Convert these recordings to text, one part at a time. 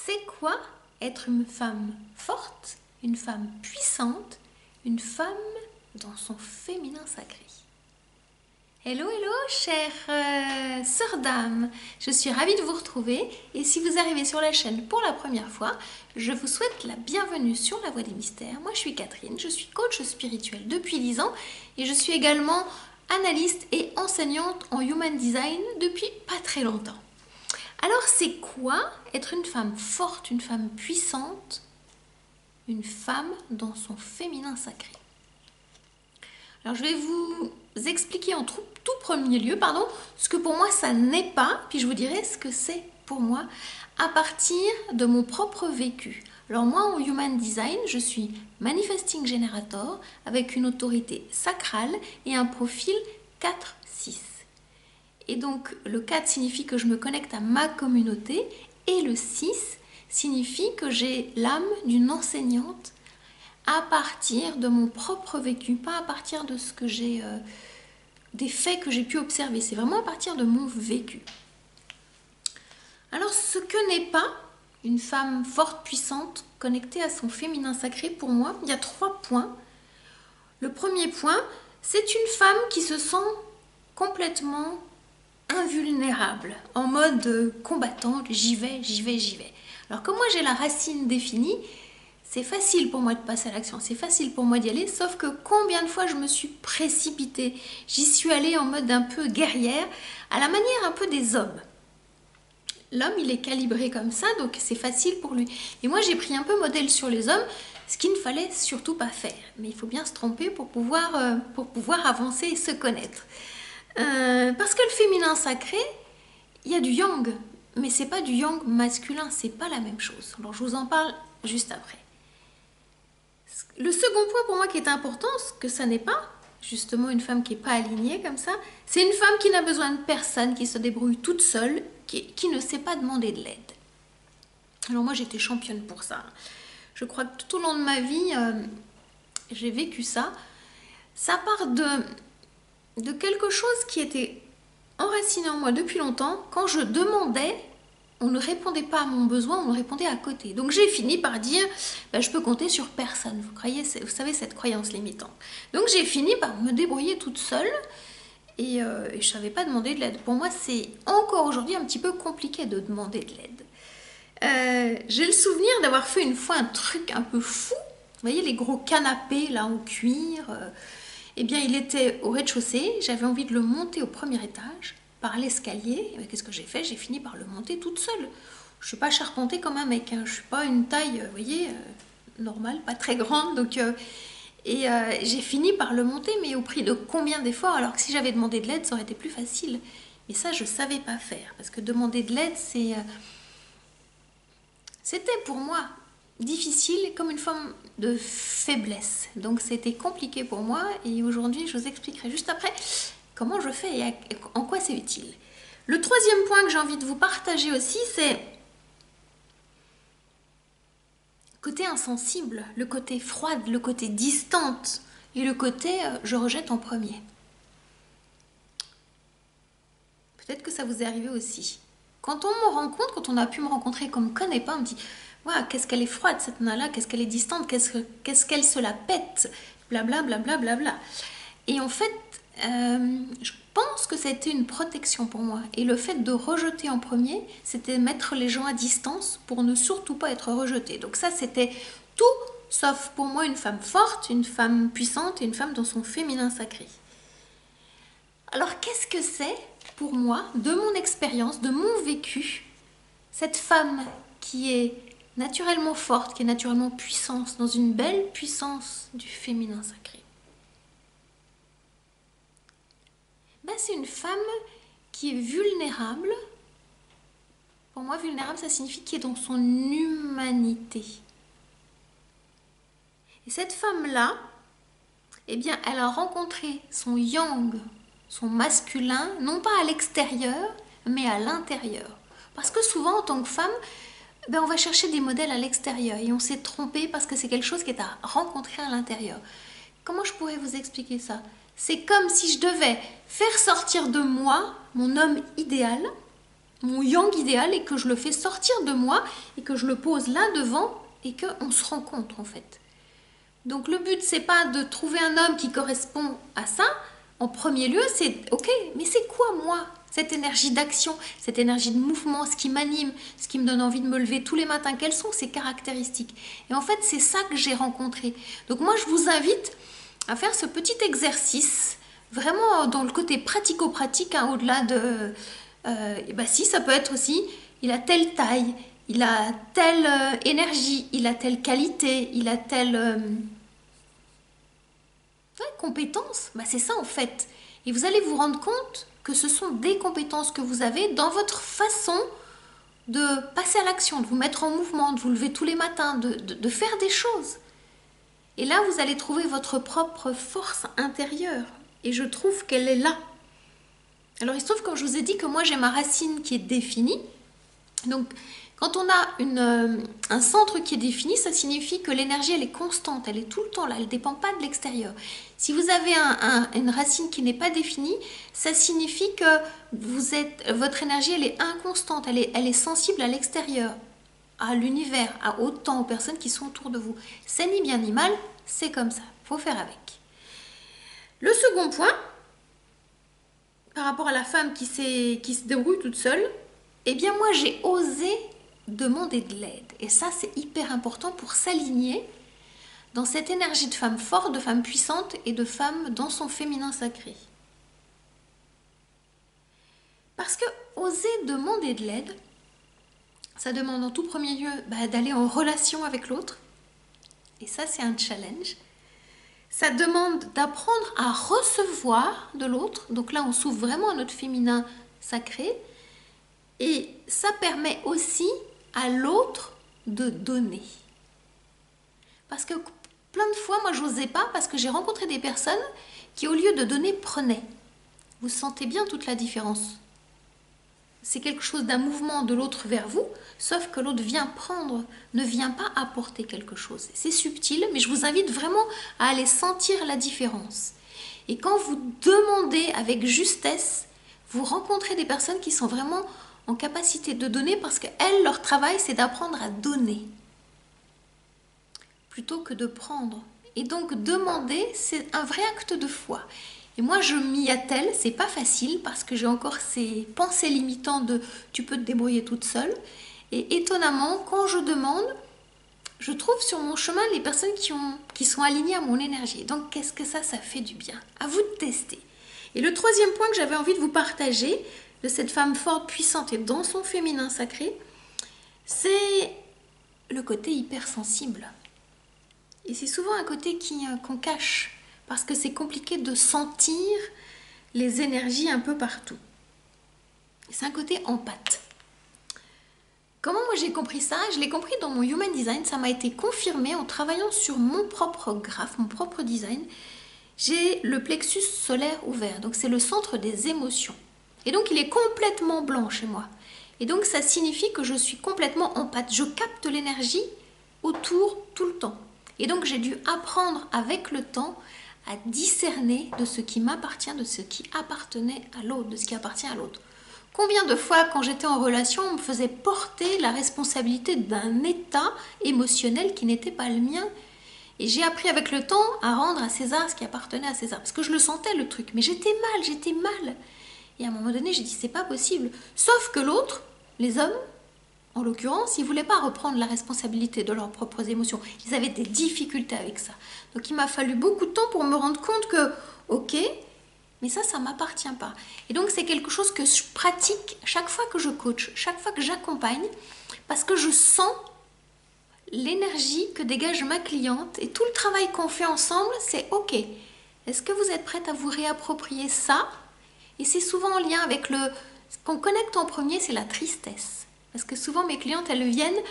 C'est quoi être une femme forte, une femme puissante, une femme dans son féminin sacré? Hello, hello, chère sœur d'âme, je suis ravie de vous retrouver et si vous arrivez sur la chaîne pour la première fois, je vous souhaite la bienvenue sur la Voie des Mystères. Moi je suis Catherine, je suis coach spirituel depuis 10 ans et je suis également analyste et enseignante en Human Design depuis pas très longtemps. Alors c'est quoi être une femme forte, une femme puissante, une femme dans son féminin sacré? Alors je vais vous expliquer en tout premier lieu, ce que pour moi ça n'est pas, puis je vous dirai ce que c'est pour moi à partir de mon propre vécu. Alors moi en Human Design, je suis Manifesting Generator avec une autorité sacrale et un profil 4-6. Et donc le 4 signifie que je me connecte à ma communauté et le 6 signifie que j'ai l'âme d'une enseignante à partir de mon propre vécu, pas à partir de ce que j'ai, des faits que j'ai pu observer. C'est vraiment à partir de mon vécu. Alors, ce que n'est pas une femme forte, puissante, connectée à son féminin sacré, pour moi, il y a 3 points. Le premier point, c'est une femme qui se sent complètement invulnérable, en mode combattante, j'y vais, j'y vais, j'y vais. Alors, comme moi j'ai la racine définie, c'est facile pour moi de passer à l'action, c'est facile pour moi d'y aller, sauf que combien de fois je me suis précipitée, j'y suis allée en mode un peu guerrière, à la manière un peu des hommes. L'homme, il est calibré comme ça, donc c'est facile pour lui. Et moi, j'ai pris un peu modèle sur les hommes, ce qu'il ne fallait surtout pas faire. Mais il faut bien se tromper pour pouvoir avancer et se connaître. Parce que le féminin sacré, il y a du yang, mais c'est pas du yang masculin, c'est pas la même chose. Alors, je vous en parle juste après. Le second point pour moi qui est important, ce que ça n'est pas, justement une femme qui n'est pas alignée comme ça, c'est une femme qui n'a besoin de personne, qui se débrouille toute seule, qui ne sait pas demander de l'aide. Alors moi j'étais championne pour ça. Je crois que tout au long de ma vie, j'ai vécu ça. Ça part de quelque chose qui était enraciné en moi depuis longtemps. Quand je demandais, on ne répondait pas à mon besoin, on me répondait à côté. Donc j'ai fini par dire, je peux compter sur personne. Vous savez, cette croyance limitante. Donc j'ai fini par me débrouiller toute seule et je ne savais pas demander de l'aide. Pour moi, c'est encore aujourd'hui un petit peu compliqué de demander de l'aide. J'ai le souvenir d'avoir fait une fois un truc un peu fou. Vous voyez les gros canapés là en cuir. Eh bien, il était au rez-de-chaussée. J'avais envie de le monter au premier étage par l'escalier. Qu'est-ce que j'ai fait? J'ai fini par le monter toute seule. Je ne suis pas charpentée comme un mec. Je ne suis pas une taille, vous voyez, normale, pas très grande. Donc, j'ai fini par le monter, mais au prix de combien d'efforts? Alors que si j'avais demandé de l'aide, ça aurait été plus facile. Mais ça, je ne savais pas faire. Parce que demander de l'aide, c'était pour moi difficile, comme une forme de faiblesse. Donc c'était compliqué pour moi et aujourd'hui je vous expliquerai juste après comment je fais et en quoi c'est utile. Le troisième point que j'ai envie de vous partager aussi, c'est côté insensible, le côté froide, le côté distante et le côté je rejette en premier. Peut-être que ça vous est arrivé aussi. Quand on me rencontre, quand on a pu me rencontrer et qu'on ne me connaît pas, on me dit wow, qu'est-ce qu'elle est froide cette nana, qu'est-ce qu'elle est distante, qu'est-ce qu'elle se la pète, blablabla. Bla, bla, bla, bla. Et en fait, je pense que c'était une protection pour moi. Et le fait de rejeter en premier, c'était mettre les gens à distance pour ne surtout pas être rejeté. Donc ça, c'était tout sauf pour moi une femme forte, une femme puissante et une femme dans son féminin sacré. Alors qu'est-ce que c'est pour moi, de mon expérience, de mon vécu, cette femme qui est naturellement forte, qui est naturellement puissante, dans une belle puissance du féminin sacré? C'est une femme qui est vulnérable. Pour moi, vulnérable, ça signifie qu'elle est dans son humanité. Et cette femme-là, eh bien, elle a rencontré son yang, son masculin, non pas à l'extérieur, mais à l'intérieur. Parce que souvent, en tant que femme, on va chercher des modèles à l'extérieur et on s'est trompé parce que c'est quelque chose qui est à rencontrer à l'intérieur. Comment je pourrais vous expliquer ça? C'est comme si je devais faire sortir de moi mon homme idéal mon yang idéal et que je le fais sortir de moi et que je le pose là devant et qu'on se rencontre en fait. Donc le but c'est pas de trouver un homme qui correspond à ça. En premier lieu c'est ok, mais c'est quoi moi cette énergie d'action, cette énergie de mouvement, ce qui m'anime, ce qui me donne envie de me lever tous les matins, quelles sont ces caractéristiques? Et en fait c'est ça que j'ai rencontré. Donc moi je vous invite à faire ce petit exercice vraiment dans le côté pratico-pratique, hein, au-delà de si ça peut être aussi il a telle taille, il a telle énergie, il a telle qualité, il a telle compétence. C'est ça en fait. Et vous allez vous rendre compte que ce sont des compétences que vous avez dans votre façon de passer à l'action, de vous mettre en mouvement, de vous lever tous les matins, de faire des choses. Et là, vous allez trouver votre propre force intérieure. Et je trouve qu'elle est là. Alors, il se trouve, comme je vous ai dit, que moi, j'ai ma racine qui est définie. Donc, quand on a un centre qui est défini, ça signifie que l'énergie, elle est constante, elle est tout le temps là, elle ne dépend pas de l'extérieur. Si vous avez une racine qui n'est pas définie, ça signifie que votre énergie, elle est inconstante, elle est sensible à l'extérieur, à l'univers, au temps, aux personnes qui sont autour de vous. C'est ni bien ni mal, c'est comme ça, il faut faire avec. Le second point, par rapport à la femme qui se débrouille toute seule, eh bien moi j'ai osé demander de l'aide. Et ça c'est hyper important pour s'aligner dans cette énergie de femme forte, de femme puissante et de femme dans son féminin sacré. Parce que oser demander de l'aide, ça demande en tout premier lieu d'aller en relation avec l'autre. Et ça c'est un challenge. Ça demande d'apprendre à recevoir de l'autre. Donc là on s'ouvre vraiment à notre féminin sacré. Et ça permet aussi à l'autre de donner. Parce que plein de fois, moi je n'osais pas parce que j'ai rencontré des personnes qui au lieu de donner, prenaient. Vous sentez bien toute la différence. C'est quelque chose d'un mouvement de l'autre vers vous, sauf que l'autre vient prendre, ne vient pas apporter quelque chose. C'est subtil, mais je vous invite vraiment à aller sentir la différence. Et quand vous demandez avec justesse, vous rencontrez des personnes qui sont vraiment en capacité de donner parce qu'elles, leur travail, c'est d'apprendre à donner plutôt que de prendre. Et donc, demander, c'est un vrai acte de foi. Et moi, je m'y attelle, c'est pas facile parce que j'ai encore ces pensées limitantes de « tu peux te débrouiller toute seule ». Et étonnamment, quand je demande, je trouve sur mon chemin les personnes qui sont alignées à mon énergie. Donc, qu'est-ce que ça fait du bien? À vous de tester. Et le troisième point que j'avais envie de vous partager, de cette femme forte, puissante et dans son féminin sacré, c'est le côté hypersensible. Et c'est souvent un côté qu'on cache, parce que c'est compliqué de sentir les énergies un peu partout. C'est un côté empathe. Comment moi j'ai compris ça? Je l'ai compris dans mon Human Design, ça m'a été confirmé en travaillant sur mon propre graphe, mon propre design. J'ai le plexus solaire ouvert, donc c'est le centre des émotions. Et donc il est complètement blanc chez moi. Et donc ça signifie que je suis complètement empathe. Je capte l'énergie autour tout le temps. Et donc j'ai dû apprendre avec le temps à discerner de ce qui m'appartient, de ce qui appartenait à l'autre, de ce qui appartient à l'autre. Combien de fois quand j'étais en relation, on me faisait porter la responsabilité d'un état émotionnel qui n'était pas le mien. Et j'ai appris avec le temps à rendre à César ce qui appartenait à César. Parce que je le sentais le truc, mais j'étais mal. Et à un moment donné, j'ai dit, c'est pas possible. Sauf que l'autre, les hommes, en l'occurrence, ils ne voulaient pas reprendre la responsabilité de leurs propres émotions. Ils avaient des difficultés avec ça. Donc il m'a fallu beaucoup de temps pour me rendre compte que, ok, mais ça ne m'appartient pas. Et donc c'est quelque chose que je pratique chaque fois que je coach, chaque fois que j'accompagne, parce que je sens l'énergie que dégage ma cliente. Et tout le travail qu'on fait ensemble, c'est ok. Est-ce que vous êtes prête à vous réapproprier ça? Et c'est souvent en lien avec ce qu'on connecte en premier, c'est la tristesse. Parce que souvent mes clientes, elles viennent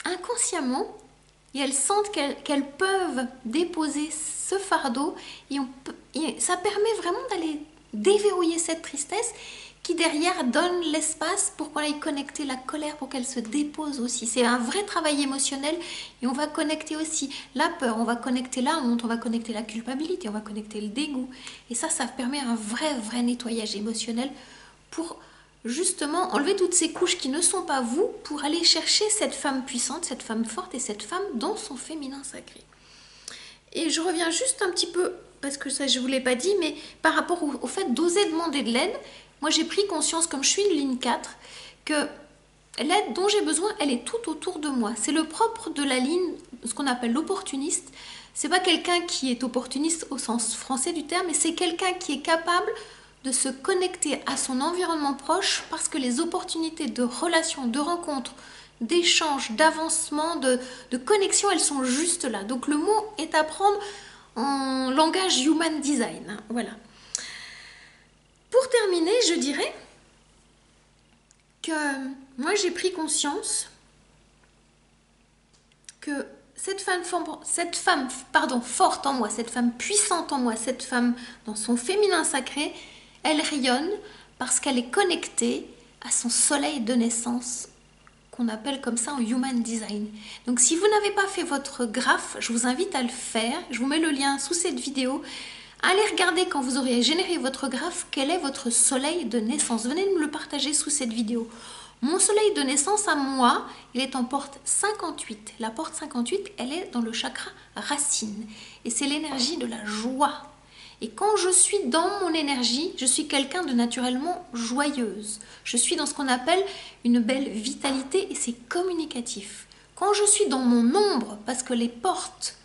inconsciemment et elles sentent qu'elles peuvent déposer ce fardeau et ça permet vraiment d'aller déverrouiller cette tristesse qui derrière donne l'espace pour qu'on aille connecter la colère, pour qu'elle se dépose aussi. C'est un vrai travail émotionnel et on va connecter aussi la peur, on va connecter la honte, on va connecter la culpabilité, on va connecter le dégoût. Et ça permet un vrai nettoyage émotionnel pour justement enlever toutes ces couches qui ne sont pas vous pour aller chercher cette femme puissante, cette femme forte et cette femme dans son féminin sacré. Et je reviens juste un petit peu, parce que ça je ne vous l'ai pas dit, mais par rapport au fait d'oser demander de l'aide, moi j'ai pris conscience, comme je suis une ligne 4, que l'aide dont j'ai besoin, elle est tout autour de moi. C'est le propre de la ligne, ce qu'on appelle l'opportuniste. C'est pas quelqu'un qui est opportuniste au sens français du terme, mais c'est quelqu'un qui est capable de se connecter à son environnement proche parce que les opportunités de relations, de rencontres, d'échanges, d'avancement, de connexion, elles sont juste là. Donc le mot est à prendre en langage human design. Voilà. Pour terminer, je dirais que moi j'ai pris conscience que cette femme forte en moi, cette femme puissante en moi, cette femme dans son féminin sacré, elle rayonne parce qu'elle est connectée à son soleil de naissance, qu'on appelle comme ça en human design. Donc si vous n'avez pas fait votre graphe, je vous invite à le faire. Je vous mets le lien sous cette vidéo. Allez regarder quand vous aurez généré votre graphe, quel est votre soleil de naissance. Venez me le partager sous cette vidéo. Mon soleil de naissance à moi, il est en porte 58. La porte 58, elle est dans le chakra racine. Et c'est l'énergie de la joie. Et quand je suis dans mon énergie, je suis quelqu'un de naturellement joyeuse. Je suis dans ce qu'on appelle une belle vitalité et c'est communicatif. Quand je suis dans mon ombre, parce que les portes,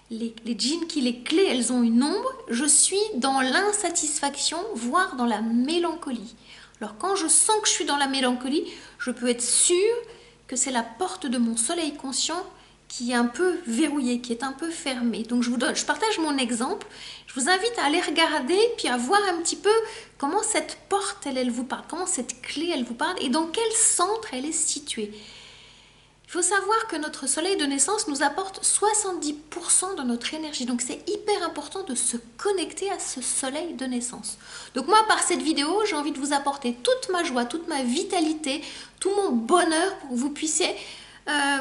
les djinns qui les clés, elles ont une ombre, je suis dans l'insatisfaction, voire dans la mélancolie. Alors quand je sens que je suis dans la mélancolie, je peux être sûre que c'est la porte de mon soleil conscient qui est un peu verrouillée, qui est un peu fermée. Donc je partage mon exemple. Je vous invite à aller regarder, puis à voir un petit peu comment cette porte, elle vous parle, comment cette clé, elle vous parle, et dans quel centre elle est située. Il faut savoir que notre soleil de naissance nous apporte 70% de notre énergie. Donc c'est hyper important de se connecter à ce soleil de naissance. Donc moi, par cette vidéo, j'ai envie de vous apporter toute ma joie, toute ma vitalité, tout mon bonheur pour que vous puissiez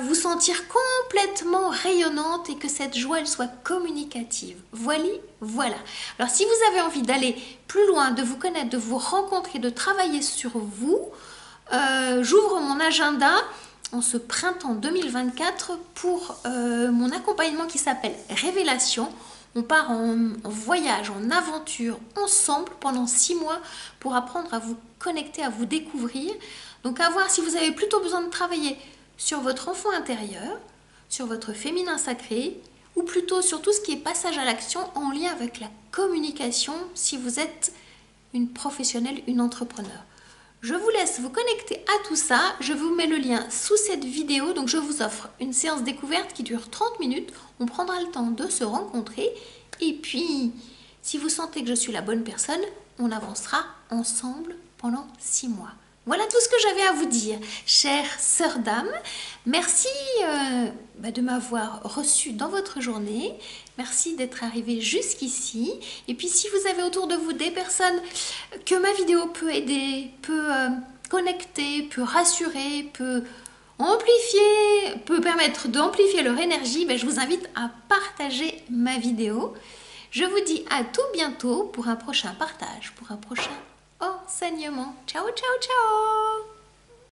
vous sentir complètement rayonnante et que cette joie, elle soit communicative. Voilà. Alors si vous avez envie d'aller plus loin, de vous connaître, de vous rencontrer, de travailler sur vous, j'ouvre mon agenda en ce printemps 2024 pour mon accompagnement qui s'appelle Révélation. On part en voyage, en aventure ensemble pendant 6 mois pour apprendre à vous connecter, à vous découvrir. Donc à voir si vous avez plutôt besoin de travailler sur votre enfant intérieur, sur votre féminin sacré, ou plutôt sur tout ce qui est passage à l'action en lien avec la communication si vous êtes une professionnelle, une entrepreneur. Je vous laisse vous connecter à tout ça. Je vous mets le lien sous cette vidéo. Donc je vous offre une séance découverte qui dure 30 minutes. On prendra le temps de se rencontrer. Et puis, si vous sentez que je suis la bonne personne, on avancera ensemble pendant 6 mois. Voilà tout ce que j'avais à vous dire, chère sœur d'âme. Merci de m'avoir reçu dans votre journée. Merci d'être arrivé jusqu'ici. Et puis si vous avez autour de vous des personnes que ma vidéo peut aider, peut connecter, peut rassurer, peut amplifier, peut permettre d'amplifier leur énergie, je vous invite à partager ma vidéo. Je vous dis à tout bientôt pour un prochain partage, pour un prochain enseignement. Ciao, ciao, ciao!